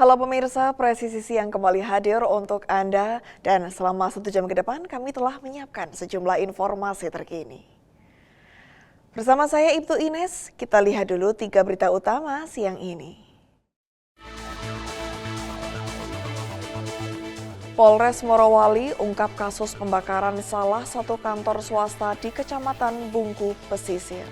Halo pemirsa, Presisi Siang kembali hadir untuk Anda dan selama 1 jam ke depan kami telah menyiapkan sejumlah informasi terkini. Bersama saya Ibtu Ines, kita lihat dulu 3 berita utama siang ini. Polres Morowali ungkap kasus pembakaran salah satu kantor swasta di Kecamatan Bungku, Pesisir.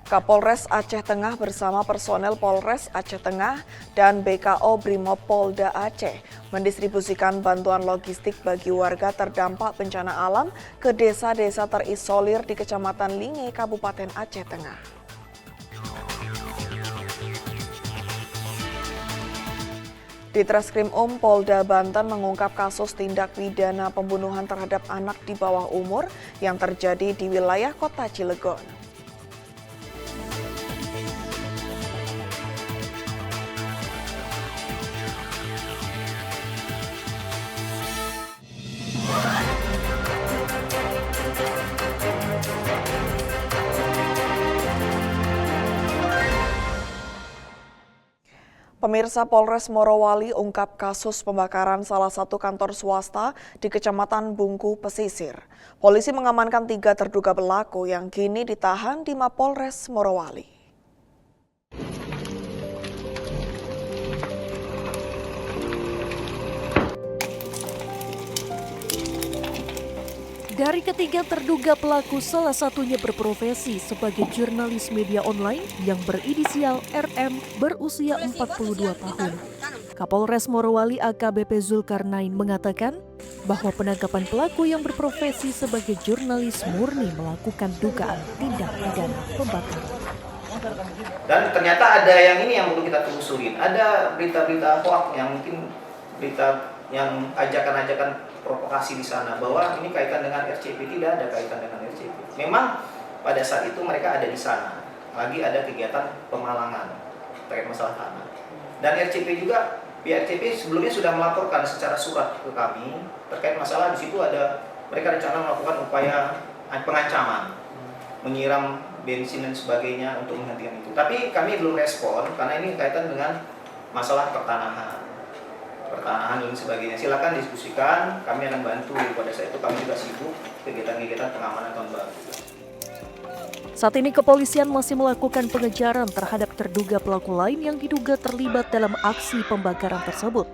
Kapolres Aceh Tengah bersama personel Polres Aceh Tengah dan BKO Brimob Polda Aceh mendistribusikan bantuan logistik bagi warga terdampak bencana alam ke desa-desa terisolir di Kecamatan Linge, Kabupaten Aceh Tengah. Ditreskrim Polda Banten mengungkap kasus tindak pidana pembunuhan terhadap anak di bawah umur yang terjadi di wilayah Kota Cilegon. Pemirsa, Polres Morowali ungkap kasus pembakaran salah satu kantor swasta di Kecamatan Bungku, Pesisir. Polisi mengamankan 3 terduga pelaku yang kini ditahan di Mapolres Morowali. Dari ketiga terduga pelaku, salah satunya berprofesi sebagai jurnalis media online yang berinisial RM berusia 42 tahun. Kapolres Morowali AKBP Zulkarnain mengatakan bahwa penangkapan pelaku yang berprofesi sebagai jurnalis murni melakukan dugaan tindak pidana pembakaran. Dan ternyata ada yang ini yang perlu kita telusurin. Ada berita-berita hoax yang mungkin berita yang ajakan-ajakan provokasi di sana bahwa ini kaitan dengan RCP. Tidak ada kaitan dengan RCP. Memang pada saat itu mereka ada di sana, lagi ada kegiatan pemalangan terkait masalah tanah. Dan RCP juga, pihak RCP sebelumnya sudah melaporkan secara surat ke kami terkait masalah di situ ada mereka rencana melakukan upaya pengancaman, menyiram bensin dan sebagainya untuk menghentikan itu. Tapi kami belum respon karena ini kaitan dengan masalah pertanahan dan sebagainya. Silakan diskusikan, kami akan bantu. Pada saat itu kami juga sibuk kegiatan-kegiatan pengamanan tahun baru. Saat ini kepolisian masih melakukan pengejaran terhadap terduga pelaku lain yang diduga terlibat dalam aksi pembakaran tersebut.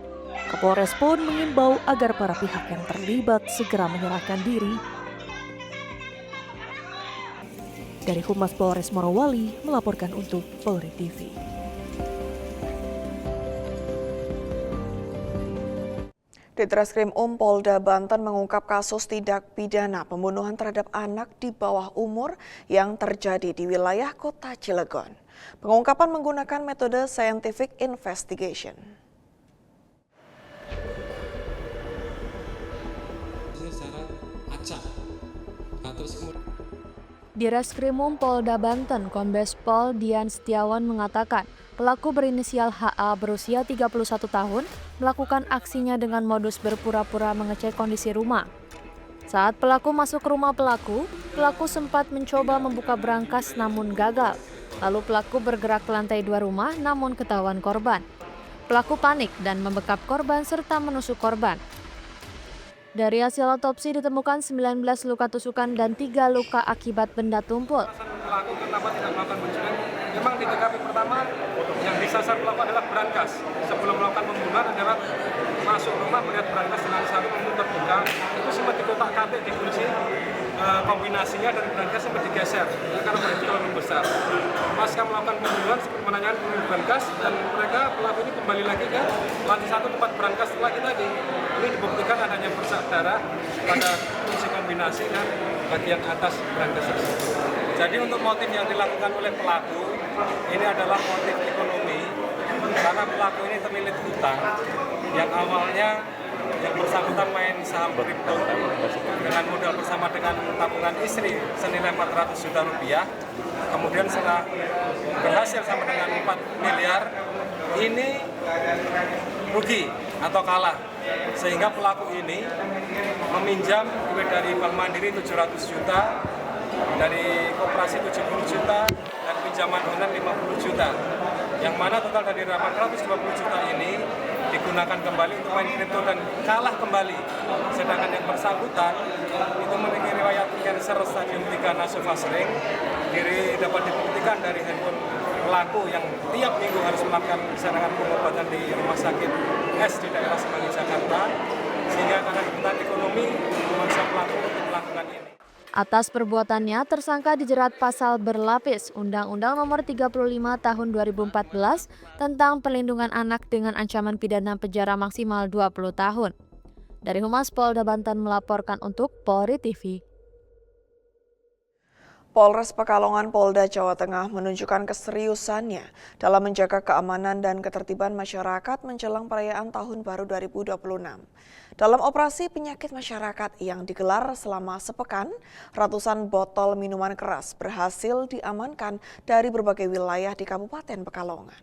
Kapolres pun mengimbau agar para pihak yang terlibat segera menyerahkan diri. Dari Humas Polres Morowali melaporkan untuk Polri TV. Ditreskrim Polda Banten mengungkap kasus tindak pidana pembunuhan terhadap anak di bawah umur yang terjadi di wilayah Kota Cilegon. Pengungkapan menggunakan metode scientific investigation. Ditreskrim Polda Banten, Kombes Pol Dian Setiawan mengatakan, pelaku berinisial HA berusia 31 tahun melakukan aksinya dengan modus berpura-pura mengecek kondisi rumah. Saat pelaku masuk ke rumah pelaku sempat mencoba membuka brankas namun gagal. Lalu pelaku bergerak ke lantai 2 rumah namun ketahuan korban. Pelaku panik dan membekap korban serta menusuk korban. Dari hasil otopsi ditemukan 19 luka tusukan dan 3 luka akibat benda tumpul. Pelaku kenapa tidak melakukan pencurian? Memang di TKP pertama yang disasar pelaku adalah brankas. Sebelum melakukan pembunuhan adalah masuk rumah melihat brankas dengan satu pintu terbuka. Itu sempat dikotak-katik dikunci, kombinasinya dari brankas sempat digeser karena brankas terlalu besar. Pasca melakukan pembunuhan seperti menanyakan pemilik brankas dan mereka pelaku ini kembali lagi ke lantai 1 tempat brankas lagi tadi. Ini dibuktikan adanya bercak darah pada kunci kombinasi dan bagian atas brankas tersebut. Jadi untuk motif yang dilakukan oleh pelaku ini adalah motif ekonomi karena pelaku ini terlilit hutang yang awalnya yang bersangkutan main saham kripto dengan modal bersama dengan tabungan istri senilai 400 juta rupiah. Kemudian setelah berhasil sama dengan 4 miliar ini rugi atau kalah sehingga pelaku ini meminjam duit dari Bank Mandiri 700 juta, dari Koperasi 70 juta, dan pinjaman online 50 juta. Yang mana total dari 820 juta ini digunakan kembali untuk main kripto dan kalah kembali. Sedangkan yang bersangkutan itu memiliki riwayat cancer stadium 3 nasofasring. Diri dapat dibuktikan dari handphone pelaku yang tiap minggu harus melakukan serangan pengobatan di rumah sakit S di daerah Semanggi, Jakarta, sehingga karena kebutuhan ekonomi memaksa pelaku untuk melakukan ini. Atas perbuatannya, tersangka dijerat pasal berlapis Undang-Undang Nomor 35 Tahun 2014 tentang Perlindungan Anak dengan ancaman pidana penjara maksimal 20 tahun. Dari Humas Polda Banten melaporkan untuk Polri TV. Polres Pekalongan Polda Jawa Tengah menunjukkan keseriusannya dalam menjaga keamanan dan ketertiban masyarakat menjelang perayaan Tahun Baru 2026. Dalam operasi penyakit masyarakat yang digelar selama sepekan, ratusan botol minuman keras berhasil diamankan dari berbagai wilayah di Kabupaten Pekalongan.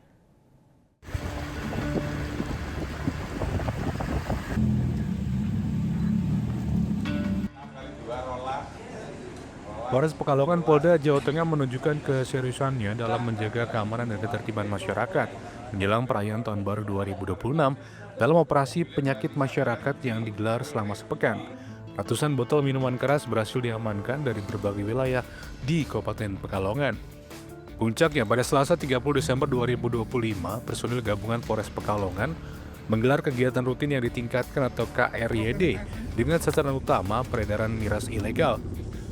Polres Pekalongan Polda Jawa Tengah menunjukkan keseriusannya dalam menjaga keamanan dan ketertiban masyarakat menjelang perayaan Tahun Baru 2026 dalam operasi penyakit masyarakat yang digelar selama sepekan. Ratusan botol minuman keras berhasil diamankan dari berbagai wilayah di Kabupaten Pekalongan. Puncaknya pada Selasa 30 Desember 2025, personil gabungan Polres Pekalongan menggelar kegiatan rutin yang ditingkatkan atau KRYD dengan sasaran utama peredaran miras ilegal.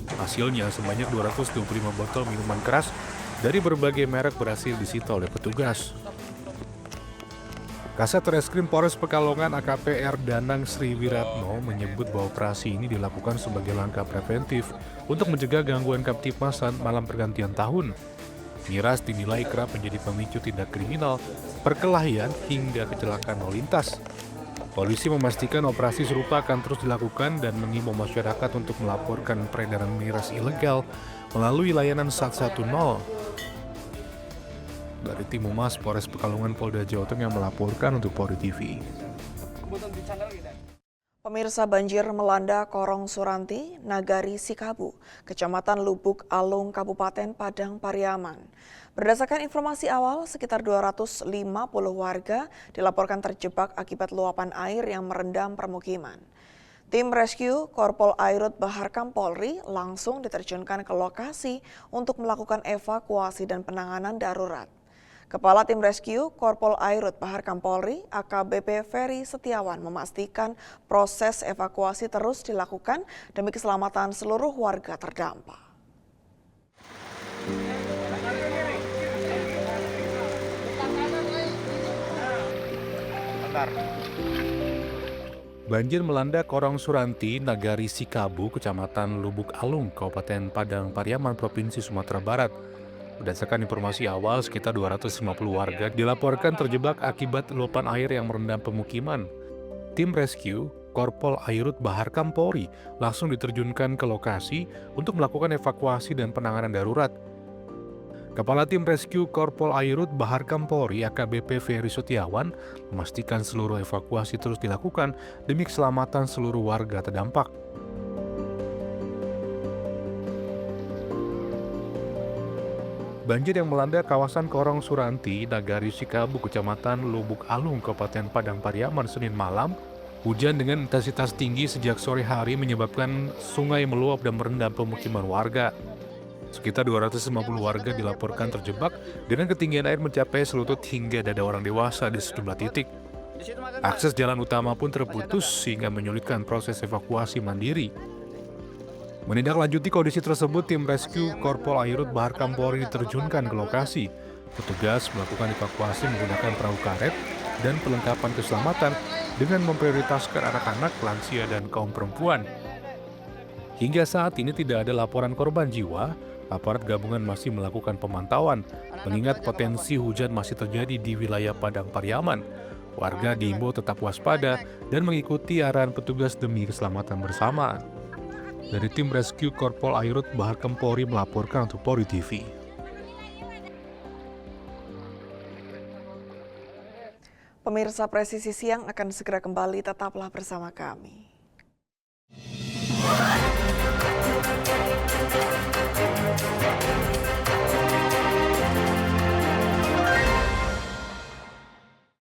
Hasilnya sebanyak 225 botol minuman keras dari berbagai merek berhasil disita oleh petugas. Kasat Reskrim Polres Pekalongan AKP R. Danang Sri Wiratno menyebut bahwa operasi ini dilakukan sebagai langkah preventif untuk mencegah gangguan Kamtipmas malam pergantian tahun. Miras dinilai kerap menjadi pemicu tindak kriminal, perkelahian hingga kecelakaan lalu lintas. Polisi memastikan operasi serupa akan terus dilakukan dan mengimbau masyarakat untuk melaporkan peredaran miras ilegal melalui layanan 110. Dari tim Humas Polres Pekalongan Polda Jawa Tengah melaporkan untuk Polri TV. Pemirsa, banjir melanda Korong Suranti, Nagari Sikabu, Kecamatan Lubuk Alung, Kabupaten Padang Pariaman. Berdasarkan informasi awal, sekitar 250 warga dilaporkan terjebak akibat luapan air yang merendam permukiman. Tim rescue Korpol Airut Baharkam Polri langsung diterjunkan ke lokasi untuk melakukan evakuasi dan penanganan darurat. Kepala Tim Rescue Korpol Airut Baharkam Polri AKBP Ferry Setiawan memastikan proses evakuasi terus dilakukan demi keselamatan seluruh warga terdampak. Banjir melanda Korong Suranti, Nagari Sikabu, Kecamatan Lubuk Alung, Kabupaten Padang Pariaman, Provinsi Sumatera Barat. Berdasarkan informasi awal, sekitar 250 warga dilaporkan terjebak akibat luapan air yang merendam pemukiman. Tim rescue Korpol Airut Baharkam Polri langsung diterjunkan ke lokasi untuk melakukan evakuasi dan penanganan darurat. Kepala Tim Rescue Korpol Airut Baharkam Polri AKBP Ferry Setiawan memastikan seluruh evakuasi terus dilakukan demi keselamatan seluruh warga terdampak. Banjir yang melanda kawasan Korong Suranti, Nagari Sikabu, Kecamatan Lubuk Alung, Kabupaten Padang Pariaman, Senin malam, hujan dengan intensitas tinggi sejak sore hari menyebabkan sungai meluap dan merendam pemukiman warga. Sekitar 250 warga dilaporkan terjebak dengan ketinggian air mencapai selutut hingga dada orang dewasa di sejumlah titik. Akses jalan utama pun terputus sehingga menyulitkan proses evakuasi mandiri. Menindaklanjuti kondisi tersebut, tim rescue Korpol Airut Baharkam Polri diterjunkan ke lokasi. Petugas melakukan evakuasi menggunakan perahu karet dan perlengkapan keselamatan dengan memprioritaskan anak-anak, lansia, dan kaum perempuan. Hingga saat ini tidak ada laporan korban jiwa. Aparat gabungan masih melakukan pemantauan, mengingat potensi hujan masih terjadi di wilayah Padang Pariaman. Warga diimbau tetap waspada dan mengikuti arahan petugas demi keselamatan bersama. Dari tim rescue Korpol Airut Baharkam Polri melaporkan untuk Polri TV. Pemirsa Presisi Siang akan segera kembali, tetaplah bersama kami.